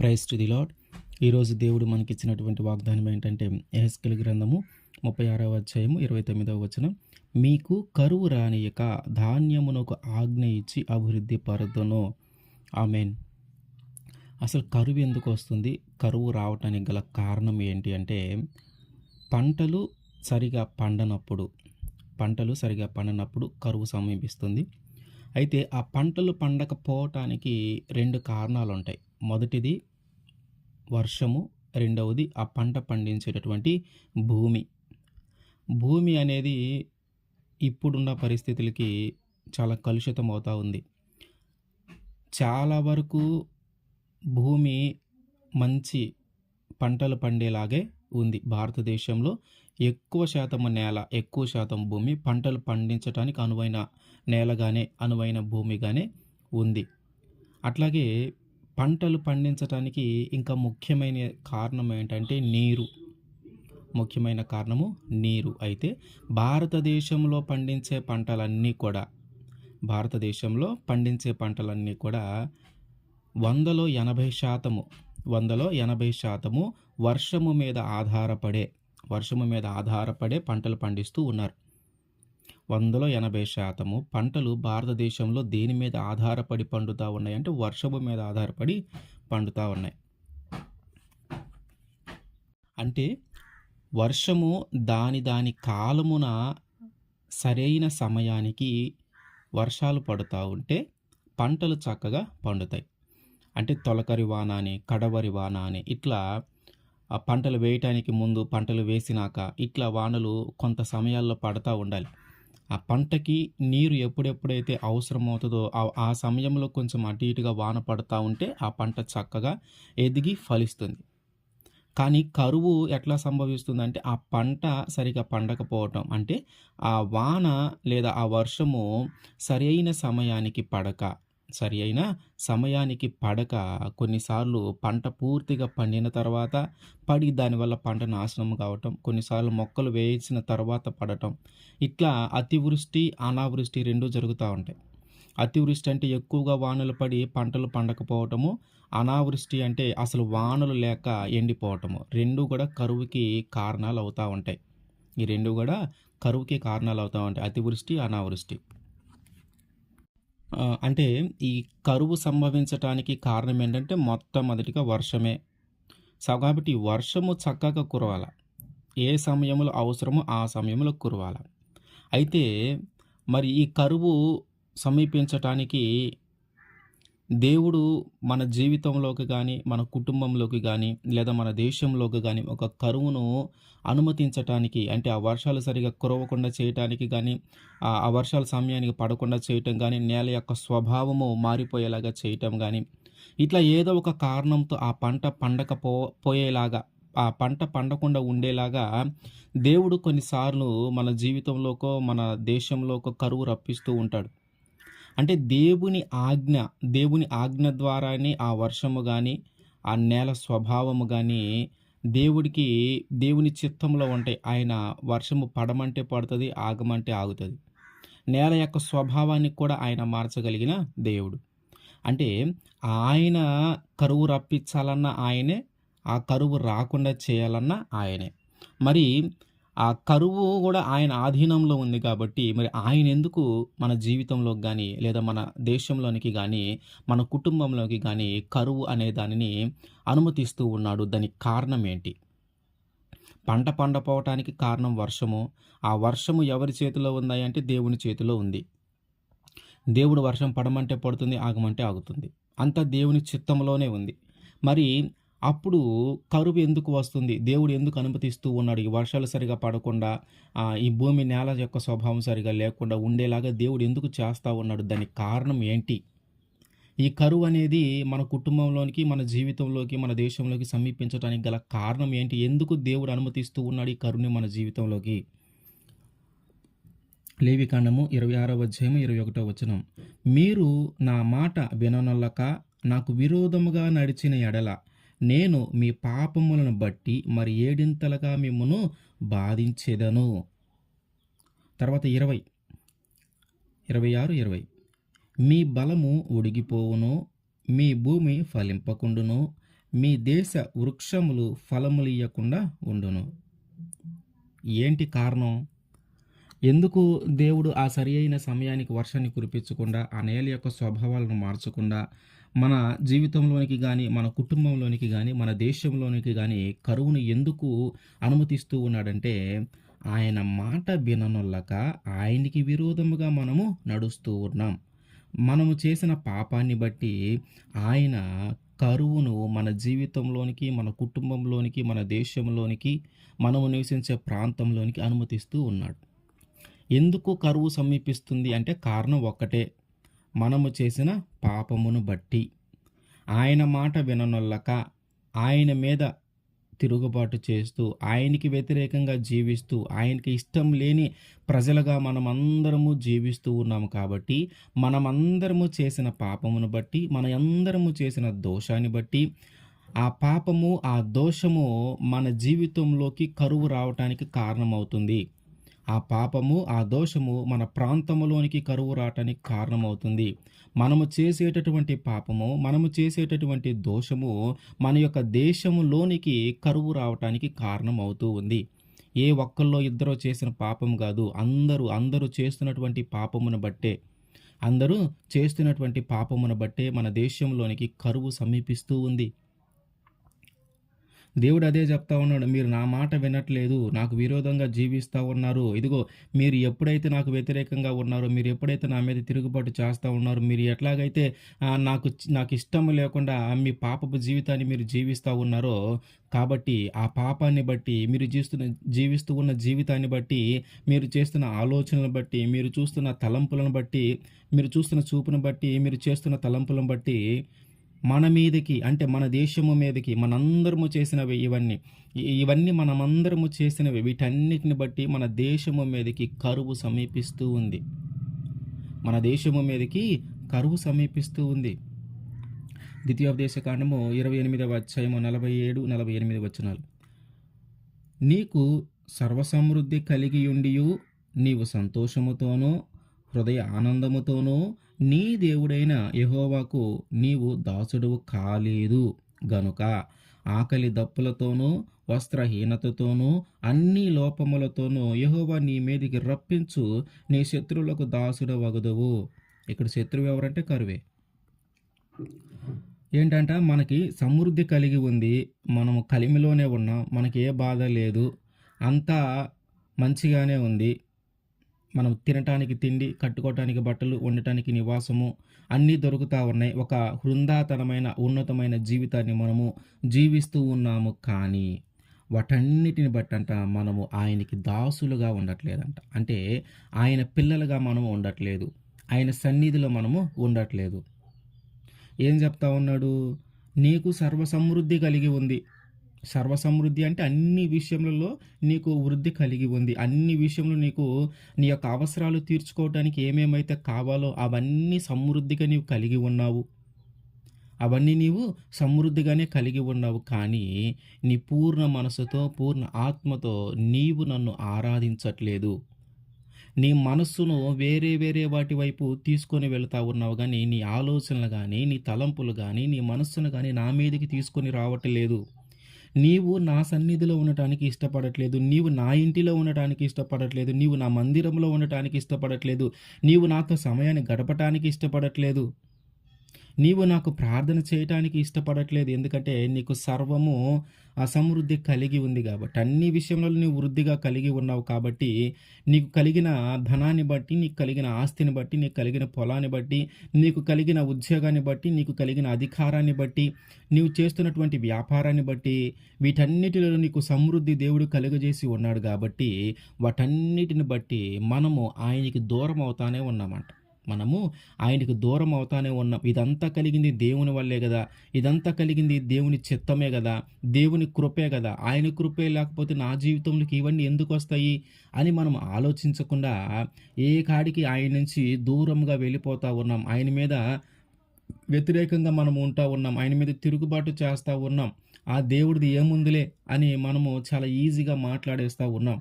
Praise to the lord. ఈరోజు దేవుడు మనకిచ్చినటువంటి వాగ్దానం ఏంటంటే యెహెజ్కేలు గ్రంథము 36వ అధ్యాయము 29వ వచనం. మీకు కరువు రానియక ధాన్యమునకు ఆజ్ఞ ఇచ్చి అభివృద్ధి పరదును. ఆమేన్. అసలు కరువు ఎందుకు వస్తుంది? కరువు రావటానికి గల కారణం ఏంటి అంటే పంటలు సరిగా పండనప్పుడు కరువు సమీపిస్తుంది. అయితే ఆ పంటలు పండకపోవటానికి 2 కారణాలు ఉంటాయి. మొదటిది వర్షము, రెండవది ఆ పంట పండించేటటువంటి భూమి. భూమి అనేది ఇప్పుడున్న పరిస్థితులకి చాలా కలుషితం అవుతా ఉంది. చాలా వరకు భూమి మంచి పంటలు పండేలాగే ఉంది. భారతదేశంలో ఎక్కువ శాతం భూమి పంటలు పండించడానికి అనువైన భూమిగానే ఉంది. అట్లాగే పంటలు పండించటానికి ఇంకా ముఖ్యమైన కారణం ఏంటంటే ముఖ్యమైన కారణము నీరు. అయితే భారతదేశంలో పండించే పంటలన్నీ కూడా 100లో 80% వర్షము మీద ఆధారపడే పంటలు పండిస్తూ ఉన్నారు. 100లో 80% పంటలు భారతదేశంలో దేని మీద ఆధారపడి పండుతూ ఉన్నాయి అంటే వర్షము మీద ఆధారపడి పండుతూ ఉన్నాయి. అంటే వర్షము దాని కాలమున సరైన సమయానికి వర్షాలు పడుతూ ఉంటే పంటలు చక్కగా పండుతాయి. అంటే తొలకరి వాన అని, కడవరి వాన అని, ఇట్లా ఆ పంటలు వేయటానికి ముందు, పంటలు వేసినాక ఇట్లా వానలు కొంత సమయాల్లో పడతా ఉండాలి. ఆ పంటకి నీరు ఎప్పుడైతే అవసరమవుతుందో ఆ సమయంలో కొంచెం అటు ఇటుగా వాన పడతా ఉంటే ఆ పంట చక్కగా ఎదిగి ఫలిస్తుంది. కానీ కరువు ఎట్లా సంభవిస్తుందంటే ఆ పంట సరిగా పండకపోవటం, అంటే ఆ వాన లేదా ఆ వర్షము సరైన సమయానికి పడక కొన్నిసార్లు పంట పూర్తిగా పండిన తర్వాత దానివల్ల పంట నాశనం కావటం, కొన్నిసార్లు మొక్కలు వేసిన తర్వాత పడటం, ఇట్లా అతివృష్టి అనావృష్టి 2 జరుగుతూ ఉంటాయి. అతివృష్టి అంటే ఎక్కువగా వానలు పడి పంటలు పండకపోవటము, అనావృష్టి అంటే అసలు వానలు లేక ఎండిపోవటము. 2 కూడా కరువుకి కారణాలు అవుతూ ఉంటాయి. ఈ 2 కూడా కరువుకి కారణాలు అవుతూ ఉంటాయి, అతివృష్టి అనావృష్టి. అంటే ఈ కరువు సంభవించటానికి కారణం ఏంటంటే మొట్టమొదటిగా వర్షమే. కాబట్టి వర్షము చక్కగా కురవాల, ఏ సమయంలో అవసరమో ఆ సమయంలో కురవాల. అయితే మరి ఈ కరువు సమీపించటానికి దేవుడు మన జీవితంలోకి కానీ, మన కుటుంబంలోకి కానీ, లేదా మన దేశంలోకి కానీ ఒక కరువును అనుమతించటానికి, అంటే ఆ వర్షాలు సరిగా కురవకుండా చేయటానికి కానీ, ఆ వర్షాల సమయానికి పడకుండా చేయటం కానీ, నేల యొక్క స్వభావము మారిపోయేలాగా చేయటం కానీ, ఇట్లా ఏదో ఒక కారణంతో ఆ పంట పోయేలాగా, ఆ పంట పండకుండా ఉండేలాగా దేవుడు కొన్నిసార్లు మన జీవితంలోకో మన దేశంలోకో కరువు రప్పిస్తూ ఉంటాడు. అంటే దేవుని ఆజ్ఞ ద్వారానే ఆ వర్షము కానీ, ఆ నేల స్వభావము కానీ దేవుని చిత్తంలో ఉంటాయి. ఆయన వర్షము పడమంటే పడుతుంది, ఆగమంటే ఆగుతుంది. నేల యొక్క స్వభావాన్ని కూడా ఆయన మార్చగలిగిన దేవుడు. అంటే ఆయన కరువు రప్పించాలన్న ఆయనే, ఆ కరువు రాకుండా చేయాలన్న ఆయనే. మరి ఆ కరువు కూడా ఆయన ఆధీనంలో ఉంది కాబట్టి మరి ఆయన ఎందుకు మన జీవితంలోకి కానీ, లేదా మన దేశంలోనికి కానీ, మన కుటుంబంలోకి కానీ కరువు అనే దానిని అనుమతిస్తూ ఉన్నాడు? దానికి కారణం ఏంటి? పంట పండపోవటానికి కారణం వర్షము. ఆ వర్షము ఎవరి చేతిలో ఉంది అంటే దేవుని చేతిలో ఉంది. దేవుడు వర్షం పడమంటే పడుతుంది, ఆగమంటే ఆగుతుంది. అంతా దేవుని చిత్తంలోనే ఉంది. మరి అప్పుడు కరువు ఎందుకు వస్తుంది? దేవుడు ఎందుకు అనుమతిస్తూ ఉన్నాడు? ఈ వర్షాలు సరిగా పడకుండా, ఈ భూమి నేల యొక్క స్వభావం సరిగా లేకుండా ఉండేలాగా దేవుడు ఎందుకు చేస్తూ ఉన్నాడు? దానికి కారణం ఏంటి? ఈ కరువు అనేది మన కుటుంబంలోనికి, మన జీవితంలోకి, మన దేశంలోకి సమీపించడానికి గల కారణం ఏంటి? ఎందుకు దేవుడు అనుమతిస్తూ ఉన్నాడు ఈ కరువుని మన జీవితంలోకి? లేవికాండము 26వ అధ్యాయము 21వ వచనం. మీరు నా మాట విననొల్లక నాకు విరోధముగా నడిచిన ఎడల నేను మీ పాపములను బట్టి మరి 7 మిమ్మును బాధించెదను. తర్వాత 26-20. మీ బలము ఉడిగిపోవును, మీ భూమి ఫలింపకుండును, మీ దేశ వృక్షములు ఫలములియ్యకుండా ఉండును. ఏంటి కారణం? ఎందుకు దేవుడు ఆ సరి అయిన సమయానికి వర్షాన్ని కురిపించకుండా, ఆ నేల యొక్క స్వభావాలను మార్చకుండా, మన జీవితంలోనికి గానీ, మన కుటుంబంలోనికి గానీ, మన దేశంలోనికి గానీ కరువును ఎందుకు అనుమతిస్తూ ఉన్నాడంటే, ఆయన మాట విననొల్లక ఆయనకి విరోధముగా మనము నడుస్తూ ఉన్నాం. మనము చేసిన పాపాన్ని బట్టి ఆయన కరువును మన జీవితంలోనికి, మన కుటుంబంలోనికి, మన దేశంలోనికి, మనము నివసించే ప్రాంతంలోనికి అనుమతిస్తూ ఉన్నాడు. ఎందుకు కరువు సమీపిస్తుంది అంటే కారణం ఒక్కటే. మనము చేసిన పాపమును బట్టి. ఆయన మాట విననొల్లక, ఆయన మీద తిరుగుబాటు చేస్తూ, ఆయనకి వ్యతిరేకంగా జీవిస్తూ, ఆయనకి ఇష్టం లేని ప్రజలుగా మనమందరము జీవిస్తూ ఉన్నాము కాబట్టి, మనమందరము చేసిన పాపమును బట్టి, మనయందరము చేసిన దోషాన్ని బట్టి, ఆ పాపము, ఆ దోషము మన జీవితంలోకి కరువు రావటానికి కారణమవుతుంది. ఆ పాపము, ఆ దోషము మన ప్రాంతములోనికి కరువు రావటానికి కారణమవుతుంది. మనము చేసేటటువంటి పాపము, మనము చేసేటటువంటి దోషము మన యొక్క దేశములోనికి కరువు రావటానికి కారణమవుతూ ఉంది. ఏ ఒక్కళ్ళో ఇద్దరో చేసిన పాపం గాదు. అందరూ చేస్తున్నటువంటి పాపమును బట్టే, అందరూ చేస్తున్నటువంటి పాపమును బట్టే మన దేశంలోనికి కరువు సమీపిస్తూ ఉంది. దేవుడు అదే చెప్తా ఉన్నాడు. మీరు నా మాట వినట్లేదు. నాకు విరోధంగా జీవిస్తా ఉన్నారు. ఇదిగో మీరు ఎప్పుడైతే నాకు వ్యతిరేకంగా ఉన్నారో, మీరు ఎప్పుడైతే నా మీద తిరుగుబాటు చేస్తా ఉన్నారో, మీరు ఎట్లాగైతే నాకు ఇష్టం లేకుండా మీ పాపపు జీవితాన్ని మీరు జీవిస్తా ఉన్నారో, కాబట్టి ఆ పాపాన్ని బట్టి, మీరు జీవిస్తూ ఉన్న జీవితాన్ని బట్టి, మీరు చేస్తున్న ఆలోచనలను బట్టి, మీరు చూస్తున్న తలంపులను బట్టి, మీరు చూస్తున్న చూపును బట్టి, మీరు చేస్తున్న తలంపులను బట్టి మన మీదకి అంటే మన దేశము మీదకి మనందరము చేసినవి ఇవన్నీ మనమందరము చేసినవి, వీటన్నిటిని బట్టి మన దేశము మీదకి కరువు సమీపిస్తూ ఉంది. మన దేశము మీదకి కరువు సమీపిస్తూ ఉంది. ద్వితీయోపదేశకాండము 28వ అధ్యాయము 47, 48 వచనాలు. నీకు సర్వసమృద్ధి కలిగియుండియు నీవు సంతోషముతోనూ హృదయ ఆనందముతోనూ నీ దేవుడైన యెహోవాకు నీవు దాసుడువు కాలేదు గనుక ఆకలి దప్పులతోనూ వస్త్రహీనతతోనూ అన్ని లోపములతోనూ యెహోవా నీ మీదికి రప్పించు నీ శత్రువులకు దాసుడవగుదువు. ఇక్కడ శత్రువు ఎవరంటే కరువే. ఏంటంట, మనకి సమృద్ధి కలిగి ఉంది, మనము కలిమిలోనే ఉన్నాం, మనకి ఏ బాధ లేదు, అంతా మంచిగానే ఉంది. మనం తినటానికి తిండి, కట్టుకోవటానికి బట్టలు, ఉండటానికి నివాసము అన్నీ దొరుకుతూ ఉన్నాయి. ఒక హృందాతనమైన ఉన్నతమైన జీవితాన్ని మనము జీవిస్తూ ఉన్నాము. కానీ వాటన్నిటిని బట్టంట మనము ఆయనకి దాసులుగా ఉండట్లేదంట. అంటే ఆయన పిల్లలుగా మనము ఉండట్లేదు, ఆయన సన్నిధిలో మనము ఉండట్లేదు. ఏం చెప్తా ఉన్నాడు? నీకు సర్వసమృద్ధి కలిగి ఉంది. సర్వసమృద్ధి అంటే అన్ని విషయములలో నీకు వృద్ధి కలిగి ఉంది. అన్ని విషయంలో నీకు నీ యొక్క అవసరాలు తీర్చుకోవడానికి ఏమేమైతే కావాలో అవన్నీ సమృద్ధిగా నీవు కలిగి ఉన్నావు. అవన్నీ నీవు సమృద్ధిగానే కలిగి ఉన్నావు. కానీ నీ పూర్ణ మనసుతో, పూర్ణ ఆత్మతో నీవు నన్ను ఆరాధించట్లేదు. నీ మనస్సును వేరే వేరే వాటి వైపు తీసుకొని వెళ్తా ఉన్నావు కానీ నీ ఆలోచనలు కానీ, నీ తలంపులు కానీ, నీ మనస్సును కానీ నా మీదకి తీసుకొని రావట్లేదు. నీవు నా సన్నిధిలో ఉండటానికి ఇష్టపడట్లేదు. నీవు నా ఇంటిలో ఉండటానికి ఇష్టపడట్లేదు. నీవు నా మందిరంలో ఉండటానికి ఇష్టపడట్లేదు. నీవు నాతో సమయాన్ని గడపటానికి ఇష్టపడట్లేదు. నీవు నాకు ప్రార్థన చేయటానికి ఇష్టపడట్లేదు. ఎందుకంటే నీకు సర్వము అసమృద్ధి కలిగి ఉంది కాబట్టి, అన్ని విషయంలో నీవు వృద్ధిగా కలిగి ఉన్నావు కాబట్టి, నీకు కలిగిన ధనాన్ని బట్టి, నీకు కలిగిన ఆస్తిని బట్టి, నీకు కలిగిన పొలాన్ని బట్టి, నీకు కలిగిన ఉద్యోగాన్ని బట్టి, నీకు కలిగిన అధికారాన్ని బట్టి, నీవు చేస్తున్నటువంటి వ్యాపారాన్ని బట్టి, వీటన్నిటిలో నీకు సమృద్ధి దేవుడు కలుగజేసి ఉన్నాడు కాబట్టి, వాటన్నిటిని బట్టి మనము ఆయనకి దూరం అవుతానే ఉన్నామంట. మనము ఆయనకు దూరం అవుతానే ఉన్నాం. ఇదంతా కలిగింది దేవుని వల్లే కదా, ఇదంతా కలిగింది దేవుని చిత్తమే కదా, దేవుని కృపే కదా. ఆయన కృపే లేకపోతే నా జీవితంలోకి ఇవన్నీ ఎందుకు వస్తాయి అని మనం ఆలోచించకుండా ఏ కాడికి ఆయన నుంచి దూరంగా వెళ్ళిపోతూ ఉన్నాం. ఆయన మీద వ్యతిరేకంగా మనం ఉంటా ఉన్నాం. ఆయన మీద తిరుగుబాటు చేస్తూ ఉన్నాం. ఆ దేవుడిది ఏముందిలే అని మనము చాలా ఈజీగా మాట్లాడేస్తూ ఉన్నాం.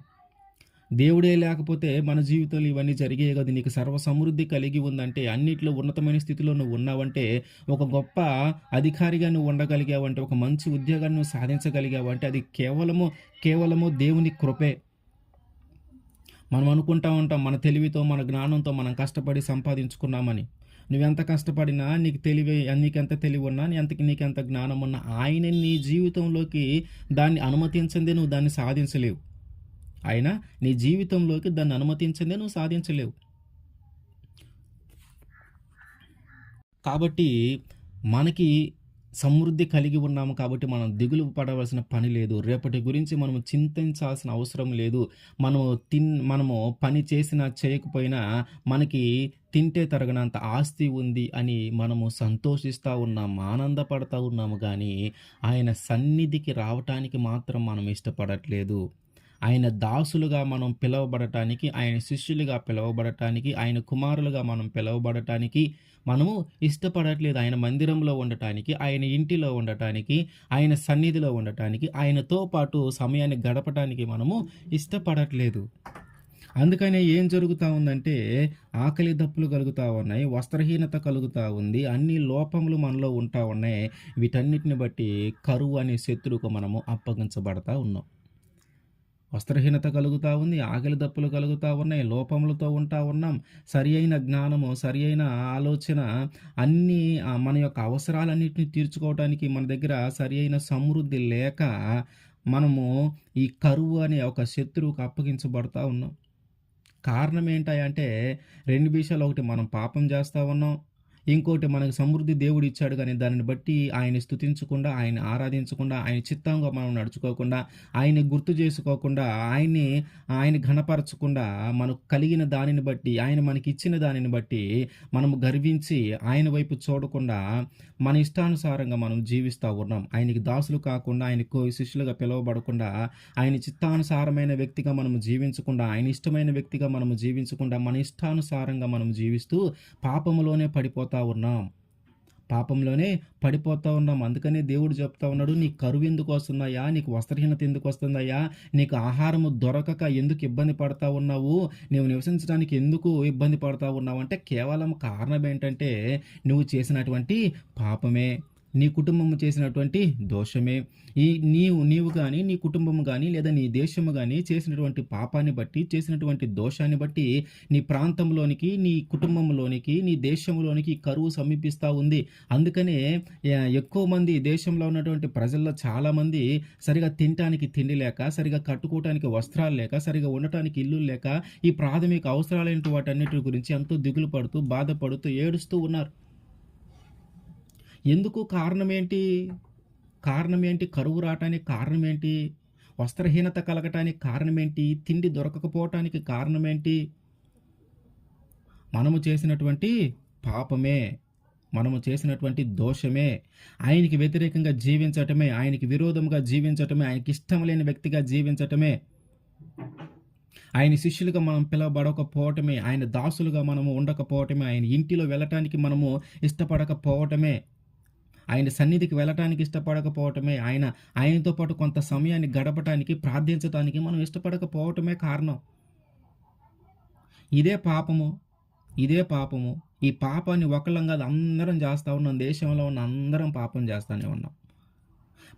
దేవుడే లేకపోతే మన జీవితంలో ఇవన్నీ జరిగేయి కాదు. నీకు సర్వ సమృద్ధి కలిగి ఉందంటే, అన్నిట్లో ఉన్నతమైన స్థితిలో నువ్వు ఉన్నావంటే, ఒక గొప్ప అధికారిగా నువ్వు ఉండగలిగావంటే, ఒక మంచి ఉద్యోగాన్ని నువ్వు సాధించగలిగావంటే, అది కేవలము దేవుని కృపే. మనం అనుకుంటా ఉంటాం మన తెలివితో, మన జ్ఞానంతో మనం కష్టపడి సంపాదించుకున్నామని. నువ్వెంత కష్టపడినా నీకెంత తెలివున్నా, నీకెంత జ్ఞానమున్నా, ఆయన నీ జీవితంలోకి దాన్ని అనుమతించందే నువ్వు దాన్ని సాధించలేవు. ఆయన నీ జీవితంలోకి దాన్ని అనుమతించందే నువ్వు సాధించలేవు. కాబట్టి మనకి సమృద్ధి కలిగి ఉన్నాము కాబట్టి మనం దిగులు పడవలసిన పని లేదు. రేపటి గురించి మనము చింతించాల్సిన అవసరం లేదు. మనము పని చేసినా చేయకపోయినా మనకి తింటే తరగనంత ఆస్తి ఉంది అని మనము సంతోషిస్తా ఉన్నాం, ఆనందపడతా ఉన్నాము గానీ, ఆయన సన్నిధికి రావటానికి మాత్రం మనం ఇష్టపడట్లేదు. ఆయన దాసులుగా మనం పిలవబడటానికి, ఆయన శిష్యులుగా పిలవబడటానికి, ఆయన కుమారులుగా మనం పిలవబడటానికి మనము ఇష్టపడట్లేదు. ఆయన మందిరంలో ఉండటానికి, ఆయన ఇంటిలో ఉండటానికి, ఆయన సన్నిధిలో ఉండటానికి, ఆయనతో పాటు సమయాన్ని గడపటానికి మనము ఇష్టపడట్లేదు. అందుకనే ఏం జరుగుతా ఉందంటే, ఆకలి దప్పులు కలుగుతా ఉన్నాయి, వస్త్రహీనత కలుగుతా ఉంది, అన్ని లోపములు మనలో ఉంటా ఉన్నాయి. వీటన్నిటిని బట్టి కరువు అనే శత్రువుకు మనము అప్పగించబడతా ఉన్నాం. వస్త్రహీనత కలుగుతా ఉంది, ఆకలి దప్పులు కలుగుతా ఉన్నాయి, లోపములతో ఉంటా ఉన్నాం. సరి అయిన జ్ఞానము, సరి అయిన ఆలోచన అన్నీ మన యొక్క అవసరాలన్నిటిని తీర్చుకోవటానికి మన దగ్గర సరి అయిన సమృద్ధి లేక మనము ఈ కరువు అనే ఒక శత్రువుకు అప్పగించబడతా ఉన్నాం. కారణం ఏంటంటే 2 విషయాలు. ఒకటి, మనం పాపం చేస్తా ఉన్నాం. ఇంకోటి, మనకు సమృద్ధి దేవుడు ఇచ్చాడు కానీ దానిని బట్టి ఆయన్ని స్తుతించకుండా, ఆయన్ని ఆరాధించకుండా, ఆయన చిత్తంగా మనం నడుచుకోకుండా, ఆయన్ని గుర్తు చేసుకోకుండా, ఆయన ఘనపరచకుండా, మనకు కలిగిన దానిని బట్టి, ఆయన మనకిచ్చిన దానిని బట్టి మనము గర్వించి ఆయన వైపు చూడకుండా మన ఇష్టానుసారంగా మనం జీవిస్తూ ఉన్నాం. ఆయనకి దాసులు కాకుండా, ఆయనకు శిష్యులుగా పిలువబడకుండా, ఆయన చిత్తానుసారమైన వ్యక్తిగా మనము జీవించకుండా, ఆయన ఇష్టమైన వ్యక్తిగా మనము జీవించకుండా, మన ఇష్టానుసారంగా మనం జీవిస్తూ పాపములోనే పడిపోతా ఉన్నాం. అందుకనే దేవుడు చెప్తా ఉన్నాడు, నీకు కరువు ఎందుకు వస్తుందయ్యా, నీకు వస్త్రహీనత ఎందుకు వస్తుందయ్యా, నీకు ఆహారము దొరకక ఎందుకు ఇబ్బంది పడతా ఉన్నావు, నువ్వు నివసించడానికి ఎందుకు ఇబ్బంది పడతా ఉన్నావు అంటే కేవలం కారణం ఏంటంటే నువ్వు చేసినటువంటి పాపమే, నీ కుటుంబము చేసినటువంటి దోషమే. నీవు కానీ, నీ కుటుంబము కానీ, లేదా నీ దేశము కానీ చేసినటువంటి పాపాన్ని బట్టి, చేసినటువంటి దోషాన్ని బట్టి నీ ప్రాంతంలోనికి, నీ కుటుంబంలోనికి, నీ దేశంలోనికి కరువు సమీపిస్తూ ఉంది. అందుకనే ఎక్కువ మంది దేశంలో ఉన్నటువంటి ప్రజల్లో చాలామంది సరిగా తినటానికి తిండి లేక, సరిగా కట్టుకోవటానికి వస్త్రాలు లేక, సరిగా ఉండటానికి ఇల్లు లేక, ఈ ప్రాథమిక అవసరాలైన వాటన్నిటి గురించి ఎంతో దిగులు పడుతూ, బాధపడుతూ, ఏడుస్తూ ఉన్నారు. ఎందుకు? కారణమేంటి? కరువు రావటానికి కారణమేంటి? వస్త్రహీనత కలగటానికి కారణమేంటి? తిండి దొరకకపోవటానికి కారణమేంటి? మనము చేసినటువంటి పాపమే, మనము చేసినటువంటి దోషమే, ఆయనకి వ్యతిరేకంగా జీవించటమే, ఆయనకి విరోధంగా జీవించటమే, ఆయనకి ఇష్టం లేని వ్యక్తిగా జీవించటమే, ఆయన శిష్యులుగా మనం పిలవబడకపోవటమే, ఆయన దాసులుగా మనము ఉండకపోవటమే, ఆయన ఇంటిలో వెళ్ళటానికి మనము ఇష్టపడకపోవటమే, ఆయన సన్నిధికి వెళ్ళటానికి ఇష్టపడకపోవటమే, ఆయనతో పాటు కొంత సమయాన్ని గడపటానికి, ప్రార్థించటానికి మనం ఇష్టపడకపోవటమే కారణం. ఇదే పాపము. ఈ పాపాన్ని ఒకళ్ళం కాదు, అందరం చేస్తూ ఉన్నాం. దేశంలో ఉన్న అందరం పాపం చేస్తూనే ఉన్నాం.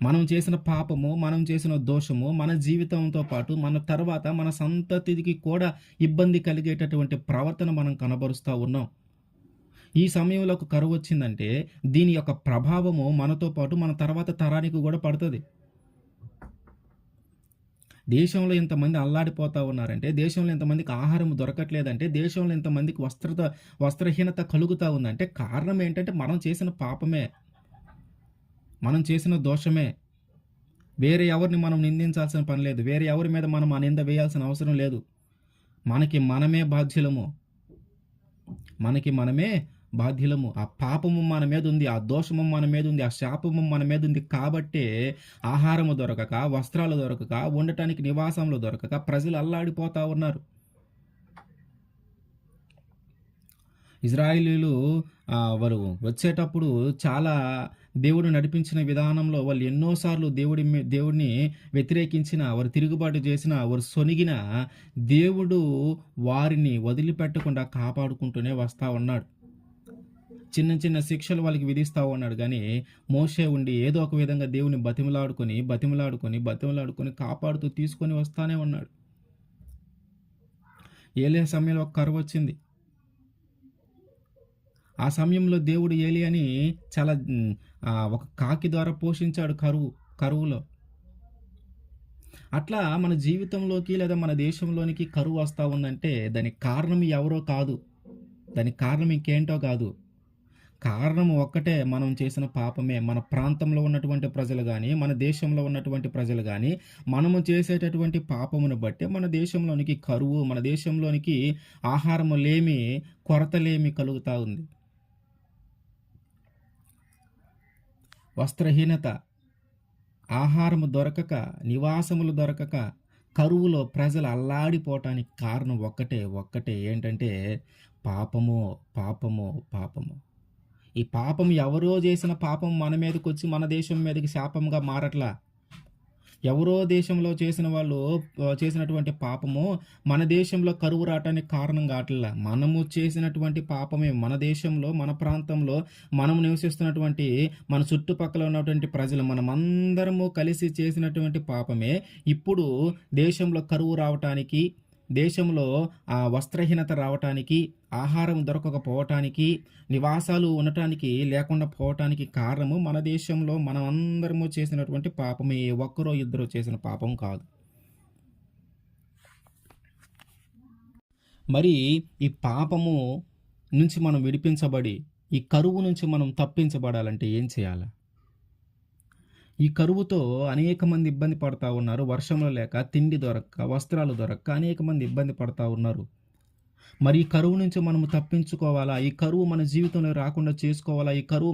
మనం చేసిన పాపము, మనం చేసిన దోషము మన జీవితంతో పాటు మన తర్వాత మన సంతతికి కూడా ఇబ్బంది కలిగేటటువంటి ప్రవర్తన మనం కనబరుస్తూ ఉన్నాం. ఈ సమయంలో ఒక కరువు వచ్చిందంటే దీని యొక్క ప్రభావము మనతో పాటు మన తర్వాత తరానికి కూడా పడుతుంది. దేశంలో ఇంతమంది అల్లాడిపోతా ఉన్నారంటే, దేశంలో ఇంతమందికి ఆహారం దొరకట్లేదంటే, దేశంలో ఇంతమందికి వస్త్రహీనత కలుగుతూ ఉందంటే కారణం ఏంటంటే మనం చేసిన పాపమే, మనం చేసిన దోషమే. వేరే ఎవరిని మనం నిందించాల్సిన పని లేదు, వేరే ఎవరి మీద మనం ఆ నింద వేయాల్సిన అవసరం లేదు. మనకి మనమే బాధ్యులము. ఆ పాపము మన మీద ఉంది, ఆ దోషము మన మీద ఉంది, ఆ శాపము మన మీద ఉంది. కాబట్టే ఆహారము దొరకక, వస్త్రాలు దొరకక, ఉండటానికి నివాసంలో దొరకక ప్రజలు అల్లాడిపోతా ఉన్నారు. ఇజ్రాయేలీలు వారు వచ్చేటప్పుడు చాలా దేవుడు నడిపించిన విధానంలో వాళ్ళు ఎన్నోసార్లు దేవుడిని వ్యతిరేకించిన, వారు తిరుగుబాటు చేసిన, వారు సొనిగిన, దేవుడు వారిని వదిలిపెట్టకుండా కాపాడుకుంటూనే వస్తా ఉన్నాడు. చిన్న చిన్న శిక్షలు వాళ్ళకి విధిస్తా ఉన్నాడు గానీ, మోషే ఉండి ఏదో ఒక విధంగా దేవుని బతిమిలాడుకొని కాపాడుతూ తీసుకొని వస్తానే ఉన్నాడు. ఏలియా సమయంలో ఒక కరువొచ్చింది. ఆ సమయంలో దేవుడు ఏలియాని చాలా ఒక కాకి ద్వారా పోషించాడు కరువులో. అట్లా మన జీవితంలోకి లేదా మన దేశంలోనికి కరువు వస్తా ఉందంటే దానికి కారణం ఎవరో కాదు. దానికి కారణం ఇంకేంటో కాదు. కారణం ఒక్కటే, మనం చేసిన పాపమే. మన ప్రాంతంలో ఉన్నటువంటి ప్రజలు గానీ, మన దేశంలో ఉన్నటువంటి ప్రజలు గానీ, మనము చేసేటటువంటి పాపమును బట్టే మన దేశంలోనికి కరువు, మన దేశంలోనికి ఆహారము లేమి, కొరత లేమి కలుగుతా ఉంది. వస్త్రహీనత, ఆహారము దొరకక, నివాసములు దొరకక, కరువులో ప్రజలు అల్లాడిపోవటానికి కారణం ఒక్కటే ఏంటంటే పాపము, పాపము, పాపము. ఈ పాపం ఎవరో చేసిన పాపం మన మీదకొచ్చి మన దేశం మీదకి శాపంగా మారట్లా. ఎవరో దేశంలో చేసిన వాళ్ళు చేసినటువంటి పాపము మన దేశంలో కరువు రావటానికి కారణం కావట్లా. మనము చేసినటువంటి పాపమే మన దేశంలో, మన ప్రాంతంలో, మనము నివసిస్తున్నటువంటి మన చుట్టుపక్కల ఉన్నటువంటి ప్రజలు, మనమందరము కలిసి చేసినటువంటి పాపమే ఇప్పుడు దేశంలో కరువు రావటానికి, దేశంలో వస్త్రహీనత రావటానికి, ఆహారం దొరకకపోవటానికి, నివాసాలు ఉండటానికి లేకుండా పోవటానికి కారణము మన దేశంలో మనం అందరము చేసినటువంటి పాపమే. ఒక్కరో ఇద్దరో చేసిన పాపం కాదు. మరి ఈ పాపము నుంచి మనం విడిపించబడి ఈ కరువు నుంచి మనం తప్పించబడాలంటే ఏం చేయాలి? ఈ కరువుతో అనేక మంది ఇబ్బంది పడతా ఉన్నారు. వర్షంలో లేక, తిండి దొరక్క, వస్త్రాలు దొరక్క అనేక మంది ఇబ్బంది పడతా ఉన్నారు. మరి ఈ కరువు నుంచి మనము తప్పించుకోవాలా? ఈ కరువు మన జీవితంలో రాకుండా చేసుకోవాలా? ఈ కరువు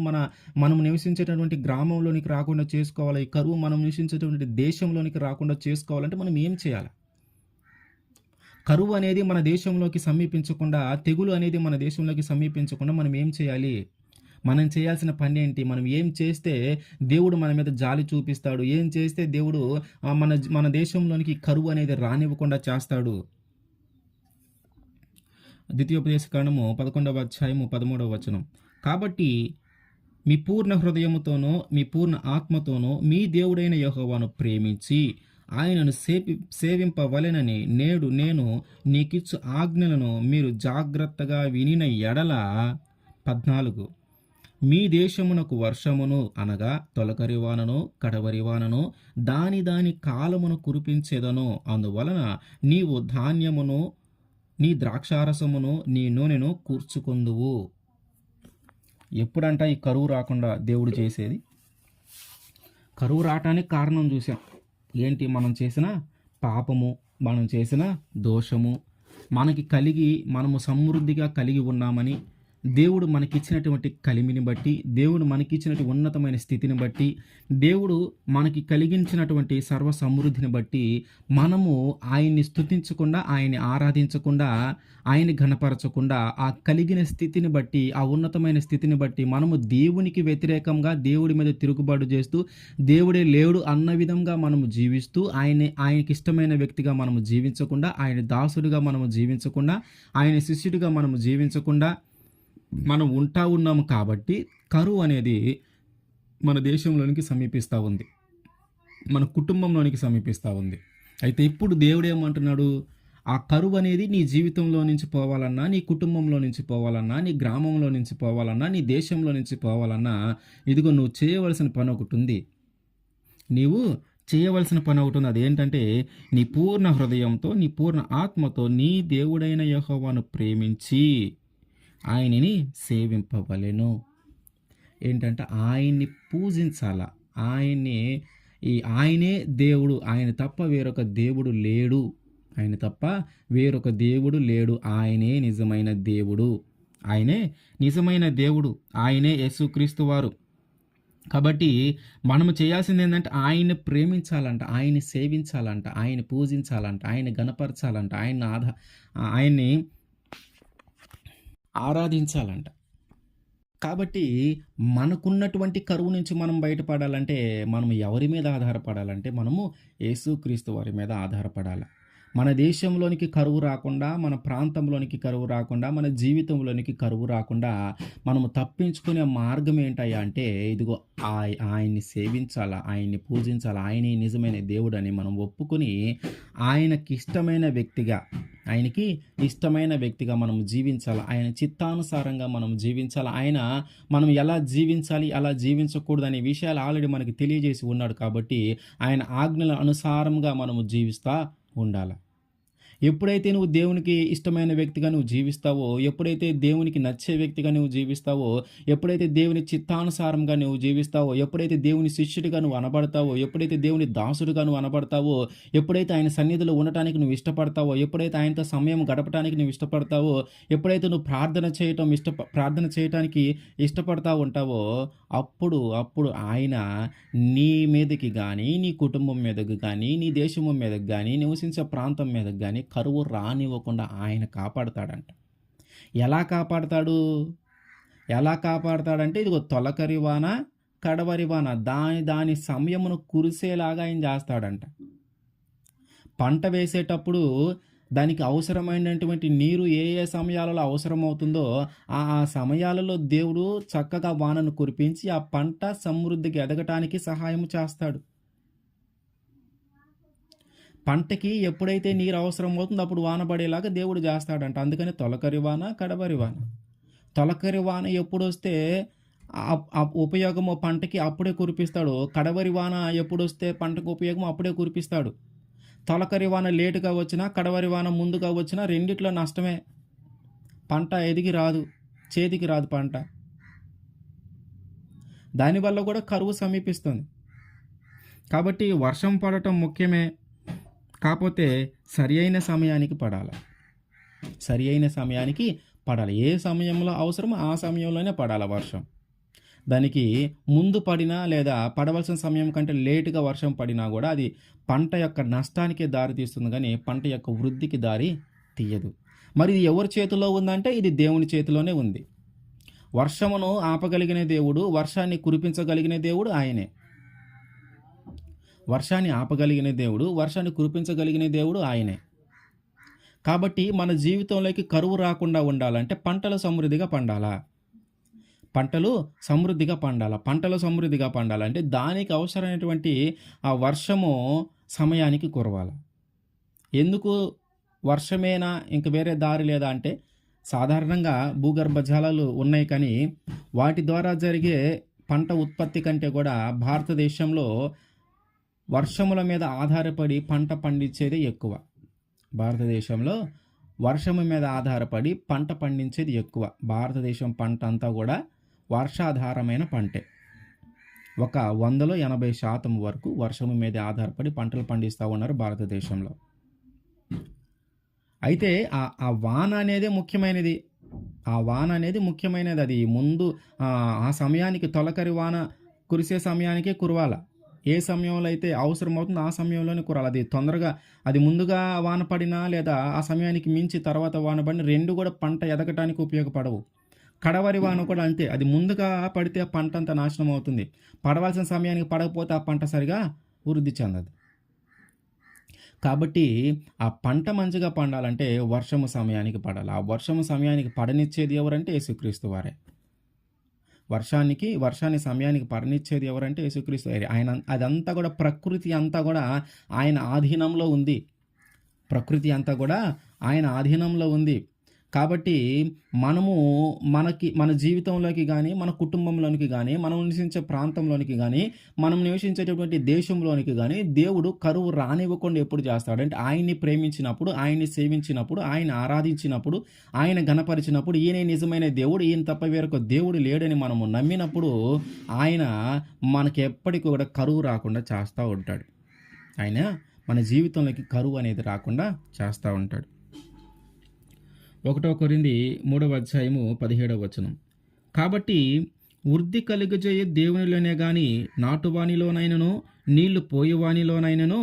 మనం నివసించేటటువంటి గ్రామంలోనికి రాకుండా చేసుకోవాలా? ఈ కరువు మనం నివసించేటటువంటి దేశంలోనికి రాకుండా చేసుకోవాలంటే మనం ఏం చేయాలి? కరువు అనేది మన దేశంలోకి సమీపించకుండా, తెగులు అనేది మన దేశంలోకి సమీపించకుండా మనం ఏం చేయాలి? మనం చేయాల్సిన పని ఏంటి? మనం ఏం చేస్తే దేవుడు మన మీద జాలి చూపిస్తాడు? ఏం చేస్తే దేవుడు మన దేశంలోనికి కరువు అనేది రానివ్వకుండా చేస్తాడు? ద్వితీయోపదేశకాండము 11వ అధ్యాయము 13వ వచనం. కాబట్టి మీ పూర్ణ హృదయముతోనూ మీ పూర్ణ ఆత్మతోనూ మీ దేవుడైన యెహోవాను ప్రేమించి ఆయనను సేవింపవలెనని నేడు నేను నీకిచ్చు ఆజ్ఞలను మీరు జాగ్రత్తగా వినిన ఎడల. 14 మీ దేశమునకు వర్షమును అనగా తొలకరి వానను, కడవరి వానను దాని కాలమును కురిపించేదను. అందువలన నీవు ధాన్యమును, నీ ద్రాక్షారసమును, నీ నూనెను కూర్చుకొందువు. ఎప్పుడంట ఈ కరువు రాకుండా దేవుడు చేసేది? కరువు రావటానికి కారణం చూసాం. ఏంటి? మనం చేసిన పాపము, మనం చేసిన దోషము, మనము సమృద్ధిగా కలిగి ఉన్నామని, దేవుడు మనకిచ్చినటువంటి కలిమిని బట్టి, దేవుడు మనకిచ్చినటువంటి ఉన్నతమైన స్థితిని బట్టి, దేవుడు మనకి కలిగించినటువంటి సర్వ సమృద్ధిని బట్టి మనము ఆయన్ని స్తుతించకుండా, ఆయన్ని ఆరాధించకుండా, ఆయన్ని ఘనపరచకుండా, ఆ కలిగిన స్థితిని బట్టి, ఆ ఉన్నతమైన స్థితిని బట్టి మనము దేవునికి వ్యతిరేకంగా, దేవుడి మీద తిరుగుబాటు చేస్తూ, దేవుడే లేడు అన్న విధంగా మనము జీవిస్తూ, ఆయనకి ఇష్టమైన వ్యక్తిగా మనము జీవించకుండా, ఆయన దాసుడిగా మనము జీవించకుండా, ఆయన శిష్యుడిగా మనము జీవించకుండా మనం ఉన్నాము. కాబట్టి కరువు అనేది మన దేశంలోనికి సమీపిస్తూ ఉంది, మన కుటుంబంలోనికి సమీపిస్తూ ఉంది. అయితే ఇప్పుడు దేవుడు ఏమంటున్నాడు? ఆ కరువు అనేది నీ జీవితంలో నుంచి పోవాలన్నా, నీ కుటుంబంలో నుంచి పోవాలన్నా, నీ గ్రామంలో నుంచి పోవాలన్నా, నీ దేశంలో నుంచి పోవాలన్నా, ఇదిగో నువ్వు చేయవలసిన పని ఒకటి ఉంది. అదేంటంటే నీ పూర్ణ హృదయంతో, నీ పూర్ణ ఆత్మతో నీ దేవుడైన యెహోవాను ప్రేమించి ఆయనని సేవింపవలెను. ఏంటంటే ఆయన్ని పూజించాల. ఆయనే దేవుడు, ఆయన తప్ప వేరొక దేవుడు లేడు. ఆయనే నిజమైన దేవుడు. ఆయనే యేసుక్రీస్తు వారు. కాబట్టి మనము చేయాల్సింది ఏంటంటే ఆయన్ని ప్రేమించాలంట, ఆయన్ని సేవించాలంట, ఆయన్ని పూజించాలంట, ఆయన్ని గణపరచాలంట, ఆయన్ని ఆరాధించాలంట. కాబట్టి మనకున్నటువంటి కరువు నుంచి మనం బయటపడాలంటే, మనం ఎవరి మీద ఆధారపడాలంటే, మనము యేసుక్రీస్తు వారి మీద ఆధారపడాల. మన దేశంలోనికి కరువు రాకుండా, మన ప్రాంతంలోనికి కరువు రాకుండా, మన జీవితంలోనికి కరువు రాకుండా, మనము తప్పించుకునే మార్గం ఏంటయ్యా అంటే, ఇదిగో ఆయన్ని సేవించాలా, ఆయన్ని పూజించాలా, ఆయనే నిజమైన దేవుడని మనం ఒప్పుకొని, ఆయనకిష్టమైన వ్యక్తిగా ఆయనకి ఇష్టమైన వ్యక్తిగా మనం జీవించాలి. ఆయన చిత్తానుసారంగా మనం జీవించాలి. మనం ఎలా జీవించాలి, ఎలా జీవించకూడదనే విషయాలు ఆల్రెడీ మనకి తెలియజేసి ఉన్నాడు కాబట్టి, ఆయన ఆజ్ఞల అనుసారంగా మనము జీవిస్తా ఉండాల. ఎప్పుడైతే నువ్వు దేవునికి ఇష్టమైన వ్యక్తిగా నువ్వు జీవిస్తావో, ఎప్పుడైతే దేవునికి నచ్చే వ్యక్తిగా నువ్వు జీవిస్తావో, ఎప్పుడైతే దేవుని చిత్తానుసారంగా నువ్వు జీవిస్తావో, ఎప్పుడైతే దేవుని శిష్యుడిగా నువ్వు అనబడతావో, ఎప్పుడైతే దేవుని దాసుడిగా నువ్వు అనబడతావో, ఎప్పుడైతే ఆయన సన్నిధిలో ఉండటానికి నువ్వు ఇష్టపడతావో, ఎప్పుడైతే ఆయనతో సమయం గడపటానికి నువ్వు ఇష్టపడతావో, ఎప్పుడైతే నువ్వు ప్రార్థన చేయటానికి ఇష్టపడతా ఉంటావో, అప్పుడు ఆయన నీ మీదకి గానీ, నీ కుటుంబం మీదకి గానీ, నీ దేశము మీదకి గానీ, నివసించే ప్రాంతం మీదకి గానీ కరువు రానివ్వకుండా ఆయన కాపాడతాడంట. ఎలా కాపాడతాడు? ఎలా కాపాడతాడంటే ఇదిగో తొలకరి వాన, కడవరి వాన దాని సమయమును కురిసేలాగా ఆయన చేస్తాడంట. పంట వేసేటప్పుడు దానికి అవసరమైనటువంటి నీరు ఏ ఏ సమయాలలో అవసరమవుతుందో ఆ సమయాలలో దేవుడు చక్కగా వానను కురిపించి ఆ పంట సమృద్ధికి ఎదగటానికి సహాయం చేస్తాడు. పంటకి ఎప్పుడైతే నీరు అవసరం అవుతుందో అప్పుడు వాన పడేలాగా దేవుడు చేస్తాడంట. అందుకని తొలకరి వాన, కడవరి వాన. తొలకరి వాన ఎప్పుడొస్తే ఉపయోగము పంటకి అప్పుడే కురిపిస్తాడు. కడవరి వాన ఎప్పుడొస్తే పంటకు ఉపయోగం అప్పుడే కురిపిస్తాడు. తొలకరి వాన లేటుగా వచ్చినా, కడవరి వాన ముందుగా వచ్చినా రెండిట్లో నష్టమే. పంట ఎదిగి రాదు, చేతికి రాదు పంట. దానివల్ల కూడా కరువు సమీపిస్తుంది. కాబట్టి వర్షం పడటం ముఖ్యమే. కాకపోతే సరి అయిన సమయానికి పడాలి. సరి అయిన సమయానికి పడాలి. ఏ సమయంలో అవసరమో ఆ సమయంలోనే పడాలి వర్షం. దానికి ముందు పడినా లేదా పడవలసిన సమయం కంటే లేటుగా వర్షం పడినా కూడా అది పంట యొక్క నష్టానికే దారి తీస్తుంది కానీ పంట యొక్క వృద్ధికి దారి తీయదు. మరి ఇది ఎవరి చేతిలో ఉందంటే ఇది దేవుని చేతిలోనే ఉంది. వర్షమును ఆపగలిగిన దేవుడు, వర్షాన్ని కురిపించగలిగిన దేవుడు ఆయనే. వర్షాన్ని ఆపగలిగిన దేవుడు, వర్షాన్ని కురిపించగలిగిన దేవుడు ఆయనే. కాబట్టి మన జీవితంలోకి కరువు రాకుండా ఉండాలంటే పంటలు సమృద్ధిగా పండాలా? పంటలు సమృద్ధిగా పండాలంటే దానికి అవసరమైనటువంటి ఆ వర్షము సమయానికి కురవాలి. ఎందుకు వర్షమేనా ఇంక వేరే దారి లేదా అంటే, సాధారణంగా భూగర్భ జలాలు ఉన్నాయి కానీ వాటి ద్వారా జరిగే పంట ఉత్పత్తి కంటే కూడా భారతదేశంలో వర్షముల మీద ఆధారపడి పంట పండించేది ఎక్కువ. భారతదేశంలో వర్షము మీద ఆధారపడి పంట పండించేది ఎక్కువ. భారతదేశం పంట అంతా కూడా వర్షాధారమైన పంటే. ఒక 100లో 80% వరకు వర్షము మీద ఆధారపడి పంటలు పండిస్తూ ఉన్నారు భారతదేశంలో. అయితే ఆ వాన అనేదే ముఖ్యమైనది. అది ముందు ఆ సమయానికి తొలకరి వాన కురిసే సమయానికే కురవాల. ఏ సమయంలో అయితే అవసరం అవుతుందో ఆ సమయంలోనే కురాలి. అది తొందరగా అది ముందుగా వాన పడినా లేదా ఆ సమయానికి మించి తర్వాత వాన పడిన రెండు కూడా పంట ఎదగటానికి ఉపయోగపడవు. కడవరి వాన కూడా అంతే. అది ముందుగా పడితే ఆ పంట అంతా నాశనం అవుతుంది. పడవలసిన సమయానికి పడకపోతే ఆ పంట సరిగా వృద్ధి చెందదు. కాబట్టి ఆ పంట మంచిగా పండాలంటే వర్షము సమయానికి పడాలి. ఆ వర్షము సమయానికి పడనిచ్చేది ఎవరంటే యేసుక్రీస్తు వారే. వర్షాన్ని సమయానికి పడనిచ్చేది ఎవరంటే యేసుక్రీస్తు వారే. అదంతా కూడా ప్రకృతి అంతా కూడా ఆయన ఆధీనంలో ఉంది. కాబట్టి మనము మన జీవితంలోకి కానీ, మన కుటుంబంలోనికి కానీ, మనం నివసించే ప్రాంతంలోనికి కానీ, మనం నివసించేటటువంటి దేశంలోనికి కానీ దేవుడు కరువు రానివ్వకుండా ఎప్పుడు చేస్తాడంటే ఆయన్ని ప్రేమించినప్పుడు, ఆయన్ని సేవించినప్పుడు, ఆయన ఆరాధించినప్పుడు, ఆయన ఘనపరిచినప్పుడు, ఈయనే నిజమైన దేవుడు, ఈయన తప్ప వేరొక దేవుడు లేడని మనము నమ్మినప్పుడు ఆయన మనకి ఎప్పటికీ కూడా కరువు రాకుండా చేస్తూ ఉంటాడు. ఆయన మన జీవితంలోకి కరువు అనేది రాకుండా చేస్తూ ఉంటాడు. 1 కొరింథీ 3:17 కాబట్టి వృద్ధి కలుగజేయు దేవునిలోనే గాని నాటువానిలోనైనను నీళ్లు పోయేవానిలోనైనను